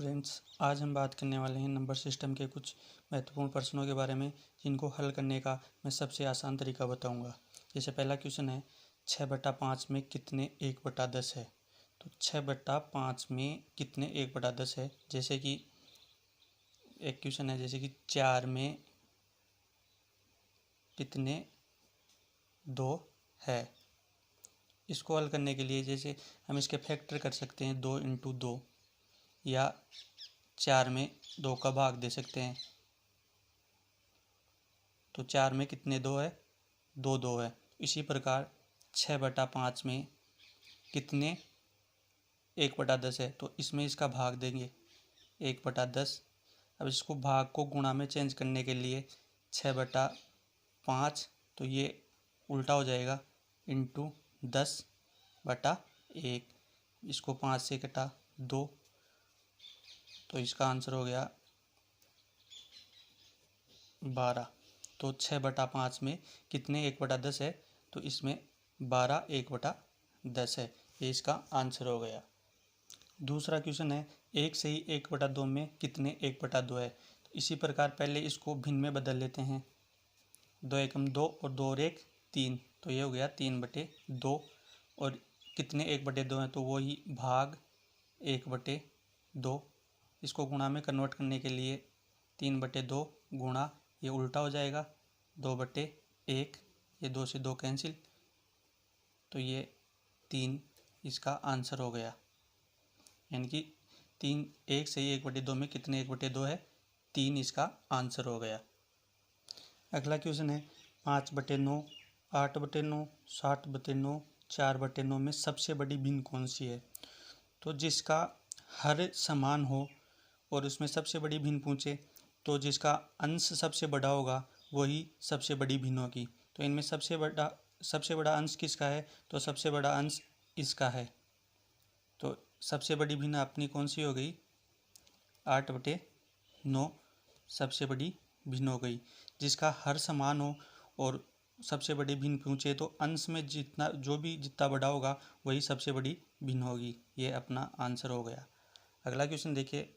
Friends, आज हम बात करने वाले हैं नंबर सिस्टम के कुछ महत्वपूर्ण प्रश्नों के बारे में जिनको हल करने का मैं सबसे आसान तरीका बताऊंगा। जैसे पहला क्वेश्चन है 6/5 में कितने 1/10 है। तो 6/5 में कितने 1/10 है। जैसे कि एक क्वेश्चन है जैसे कि 4 में कितने 2 है। इसको हल करने के लिए जैसे हम इसके फैक्टर कर सकते हैं 2 × 2 या 4 में 2 का भाग दे सकते हैं। तो 4 में कितने 2 है, 2 है। इसी प्रकार 6/5 में कितने 1/10 है। तो इसमें इसका भाग देंगे 1/10। अब इसको भाग को गुणा में चेंज करने के लिए 6/5 तो ये उल्टा हो जाएगा इंटू 10/1। इसको 5 से कटा 2 तो इसका आंसर हो गया 12। तो 6/5 में कितने 1/10 है। तो इसमें 12 1/10 है। ये इसका आंसर हो गया। दूसरा क्वेश्चन है 1 से ही 1/2 में कितने 1/2 है। तो इसी प्रकार पहले इसको भिन्न में बदल लेते हैं। 2 एकम 2 और 2 और 1 3। तो ये हो गया 3/2। और कितने 1/2 हैं तो वही भाग 1/2। इसको गुणा में कन्वर्ट करने के लिए 3/2 गुणा ये उल्टा हो जाएगा 2/1। ये 2 से 2 कैंसिल तो ये 3 इसका आंसर हो गया। यानी कि 1 से 1/2 में कितने 1/2 है, 3 इसका आंसर हो गया। अगला क्वेश्चन है 5/9, 8/9, 7/9, 4/9 में सबसे बड़ी भिन्न कौन सी है। तो जिसका हर समान हो और उसमें सबसे बड़ी भिन्न पूछे तो जिसका अंश सबसे बड़ा होगा वही सबसे बड़ी भिन्न होगी। तो इनमें सबसे बड़ा अंश किसका है। तो सबसे बड़ा अंश इसका है। तो सबसे बड़ी भिन्न अपनी कौन सी हो गई 8/9 सबसे बड़ी भिन्न हो गई। जिसका हर समान हो और सबसे बड़ी भिन्न पूछे तो अंश में जितना बड़ा होगा वही सबसे बड़ी भिन्न होगी। ये अपना आंसर हो गया। अगला क्वेश्चन देखिए,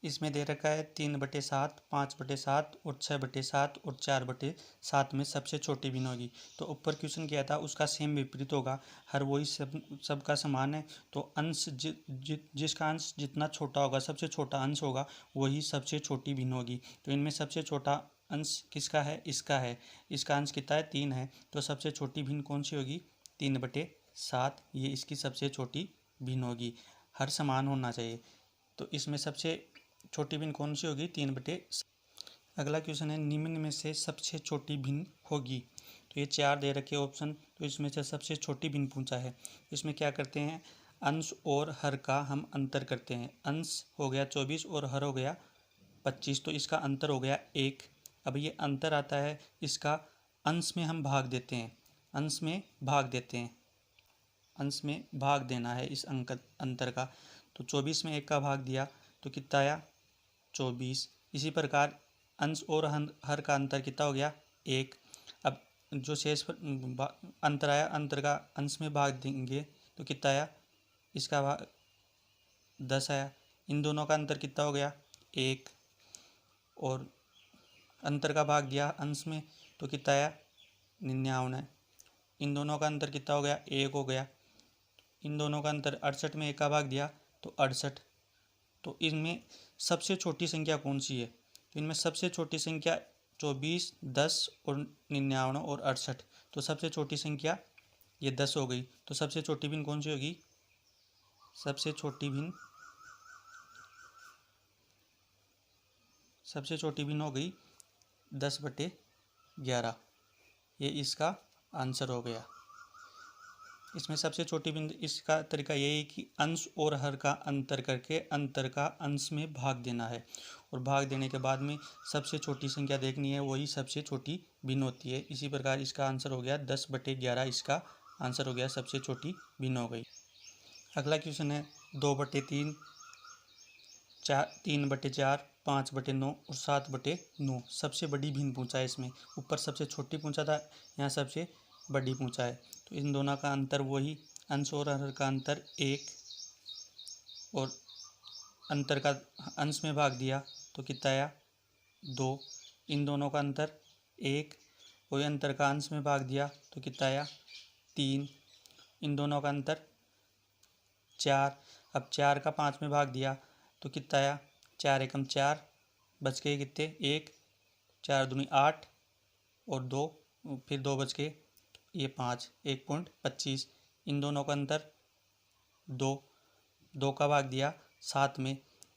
इसमें दे रखा है 3/7, 5/7 और 6/7 और 4/7 में सबसे छोटी भिन्न होगी। तो ऊपर क्वेश्चन किया था उसका सेम विपरीत होगा। हर वही सबका समान है तो अंश जिसका अंश जितना छोटा होगा सबसे छोटा अंश होगा वही सबसे छोटी भिन्न होगी। तो इनमें सबसे छोटा अंश किसका है, इसका है। इसका अंश कितना है 3 है। तो सबसे छोटी भिन्न कौन सी होगी 3/7। ये इसकी सबसे छोटी भिन्न होगी। हर समान होना चाहिए। तो इसमें सबसे छोटी भिन्न कौन सी होगी 3/7। अगला क्वेश्चन है निम्न में से सबसे छोटी भिन्न होगी। तो ये 4 दे रखे ऑप्शन। तो इसमें से सबसे छोटी भिन्न पूछा है। इसमें क्या करते हैं अंश और हर का हम अंतर करते हैं। अंश हो गया 24 और हर हो गया 25। तो इसका अंतर हो गया 1। अब ये अंतर आता है इसका अंश में हम भाग देते हैं। अंश में भाग देते हैं। अंश में भाग देना है इस अंतर का। तो 24 में 1 का भाग दिया तो कितना आया 24। इसी प्रकार अंश और हर का अंतर कितना हो गया 1। अब जो शेष अंतर आया अंतर का अंश में भाग देंगे तो कितना आया इसका भाग 10 आया। इन दोनों का अंतर कितना हो गया 1 और अंतर का भाग दिया अंश में तो कितना आया 99। इन दोनों का अंतर कितना हो गया 1 हो गया। इन दोनों का अंतर 68 में 1 का भाग दिया तो 68। तो इनमें सबसे छोटी संख्या कौन सी है। तो इनमें सबसे छोटी संख्या 24, 10 और 99 और 68। तो सबसे छोटी संख्या ये 10 हो गई। तो सबसे छोटी भिन्न कौन सी होगी, सबसे छोटी भिन्न हो गई 10/11। ये इसका आंसर हो गया। इसमें सबसे छोटी भिन्न इसका तरीका यही है कि अंश और हर का अंतर करके अंतर का अंश में भाग देना है और भाग देने के बाद में सबसे छोटी संख्या देखनी है वही सबसे छोटी भिन्न होती है। इसी प्रकार इसका आंसर हो गया 10/11। इसका आंसर हो गया सबसे छोटी भिन्न हो गई। अगला क्वेश्चन है 2/3, 3/4, 5/9 और 7/9 सबसे बड़ी भिन्न पूछा है। इसमें ऊपर सबसे छोटी पूछा था, यहाँ सबसे बड़ी पूछा है। तो इन दोनों का अंतर वही अंश और हर का अंतर 1 और अंतर का अंश में भाग दिया तो कितना आया 2। इन दोनों का अंतर 1। वही अंतर का अंश में भाग दिया तो कितना आया 3। इन दोनों का अंतर 4। अब 4 का 5 में भाग दिया तो कितना आया 4 एकम 4, बच गए कितने 1, 4 दूनी 8 और 2, फिर 2 बच गए ये 5, 1.25। इन दोनों का अंतर 2। 2 का भाग दिया 7 में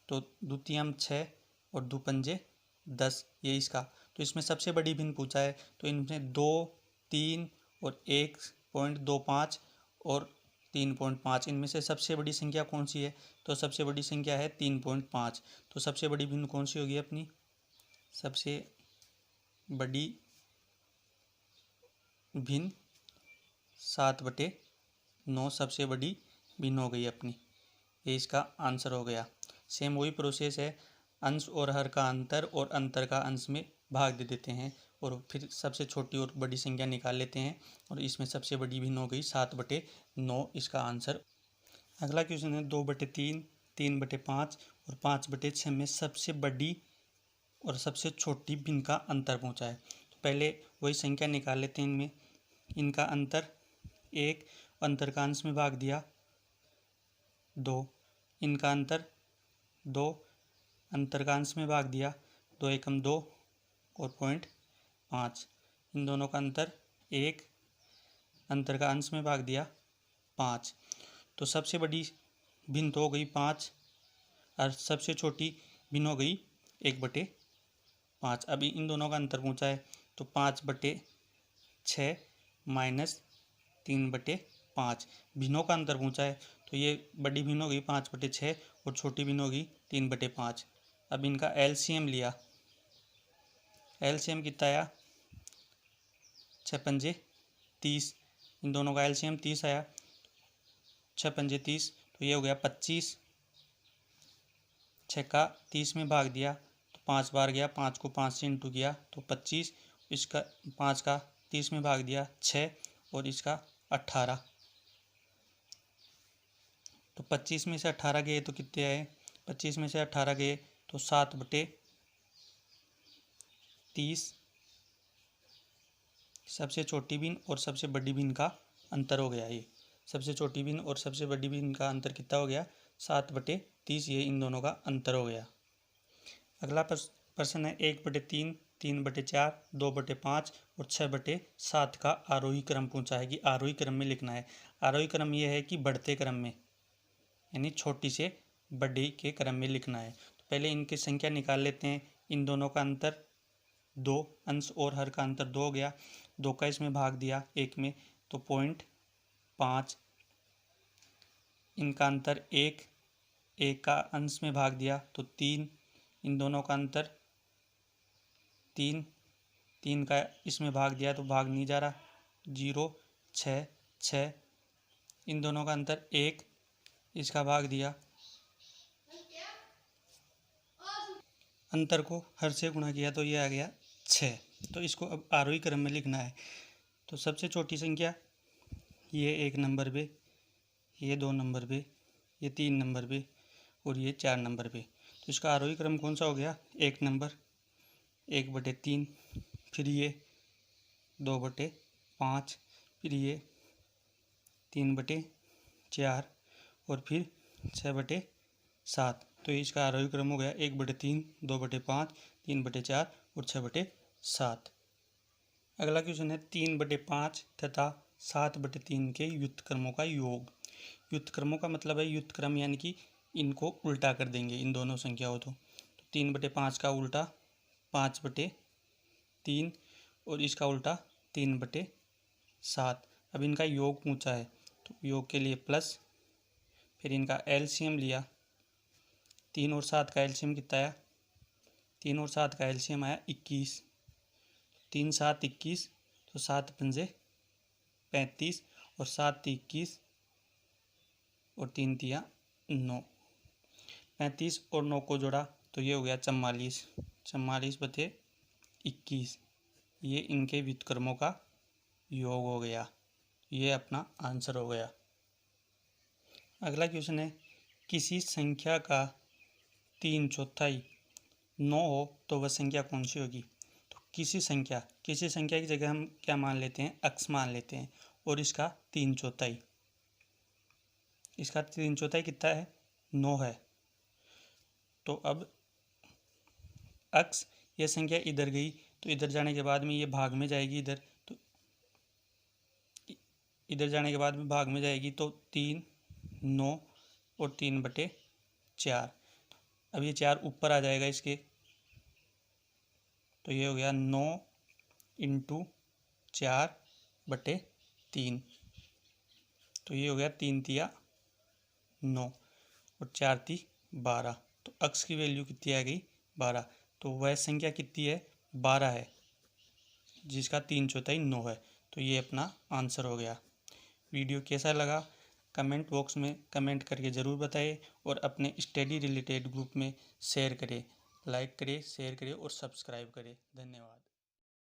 तो द्वितीयम 6 और दो पंजे 10, ये इसका। तो इसमें सबसे बड़ी भिन्न पूछा है तो इनमें 2, 3 और 1.25 और 3.5, इनमें से सबसे बड़ी संख्या कौन सी है? तो सबसे बड़ी संख्या है 3.5। तो सबसे बड़ी भिन्न कौन सी होगी अपनी? सबसे बड़ी भिन्न 7/9 सबसे बड़ी भिन्न हो गई अपनी, ये इसका आंसर हो गया। सेम वही प्रोसेस है, अंश और हर का अंतर और अंतर का अंश में भाग दे देते हैं और फिर सबसे छोटी और बड़ी संख्या निकाल लेते हैं और इसमें सबसे बड़ी भिन्न हो गई 7/9 इसका आंसर। अगला क्वेश्चन है 2/3, 3/5 और 5/6 में सबसे बड़ी और सबसे छोटी भिन्न का अंतर पूछा है। तो पहले वही संख्या निकाल लेते हैं इनमें। इनका अंतर 1, अंतर का अंश में भाग दिया 2। इनका अंतर 2, अंतर का अंश में भाग दिया 2 एकम 2 और 0.5। इन दोनों का अंतर 1, अंतर का अंश में भाग दिया 5। तो सबसे बड़ी भिन्न तो हो गई 5 और सबसे छोटी भिन्न हो गई 1/5। अभी इन दोनों का अंतर पूछा है तो 5/6 माइनस 3/5। भिन्नों का अंतर पूछा है तो ये बड़ी भिन्न हो गई 5/6 और छोटी भिन्न हो गई 3/5। अब इनका एलसीएम लिया, एलसीएम कितना आया 6 पंजे 30। इन दोनों का एलसीएम 30 आया, 6 पंजे 30 तो ये हो गया 25। 6 का 30 में भाग दिया तो 5 बार गया, 5 को 5 से इंटू किया तो 25। इसका 5 का 30 में भाग दिया 6 और इसका 18। तो 25 में से 18 गए तो कितने आए? 25 में से 18 गए तो 7/30 सबसे छोटी भिन्न और सबसे बड़ी भिन्न का अंतर हो गया। ये सबसे छोटी भिन्न और सबसे बड़ी भिन्न का अंतर कितना हो गया? 7/30, ये इन दोनों का अंतर हो गया। अगला प्रश्न है 1/3, 3/4, 2/5 और 6/7 का आरोही क्रम पूछा है कि आरोही क्रम में लिखना है। आरोही क्रम यह है कि बढ़ते क्रम में, यानी छोटी से बड़ी के क्रम में लिखना है। तो पहले इनकी संख्या निकाल लेते हैं। इन दोनों का अंतर 2, अंश और हर का अंतर 2 हो गया। 2 का इसमें भाग दिया 1 में तो 0.5। इनका अंतर 1, 1 का अंश में भाग दिया तो 3। इन दोनों का अंतर 3, 3 का इसमें भाग दिया तो भाग नहीं जा रहा 0, 6, 6। इन दोनों का अंतर 1, इसका भाग दिया, अंतर को हर से गुणा किया तो ये आ गया 6। तो इसको अब आरोही क्रम में लिखना है। तो सबसे छोटी संख्या ये 1 नंबर पे, ये 2 नंबर पे, ये 3 नंबर पे और ये 4 नंबर पे। तो इसका आरोही क्रम कौन सा हो गया? 1 नंबर, 1/3, फिर ये 2/5, फिर ये 3/4 और फिर 6/7। तो इसका आरोही क्रम हो गया 1/3, 2/5, 3/4 और 6/7। अगला क्वेश्चन है 3/5 तथा 7/3 के व्युत्क्रमों का योग। व्युत्क्रमों का मतलब है व्युत्क्रम यानी कि इनको उल्टा कर देंगे इन दोनों संख्याओं तो 3/5 का उल्टा 5/3 और इसका उल्टा 3/7। अब इनका योग पूछा है तो योग के लिए प्लस, फिर इनका एलसीएम लिया। 3 और 7 का एलसीएम कितना आया? 3 और 7 का एलसीएम आया 21। 3 7 21 तो 7 पंजे 35 और 7 21 और 3 तिया 9। 35 और 9 को जोड़ा तो ये हो गया 44। 44/21, ये इनके व्युत्क्रमों का योग हो गया। ये अपना आंसर हो गया। अगला क्वेश्चन है किसी संख्या का 3/4 9 हो तो वह संख्या कौन सी होगी। तो किसी संख्या की जगह हम क्या मान लेते हैं, अक्स मान लेते हैं, और इसका 3/4 कितना है, 9 है। तो अब अक्स, यह संख्या इधर गई तो इधर जाने के बाद में ये भाग में जाएगी, इधर तो इधर जाने के बाद में भाग में जाएगी, तो 3 9 और 3/4। अब ये 4 ऊपर आ जाएगा इसके, तो ये हो गया 9 × 4/3। तो ये हो गया 3 तिया 9 और 4 × 12। तो अक्स की वैल्यू कितनी आ गई, 12। तो वह संख्या कितनी है, 12 है, जिसका 3/4 9 है। तो ये अपना आंसर हो गया। वीडियो कैसा लगा कमेंट बॉक्स में कमेंट करके ज़रूर बताइए, और अपने स्टडी रिलेटेड ग्रुप में शेयर करें, लाइक करें, शेयर करें और सब्सक्राइब करें। धन्यवाद।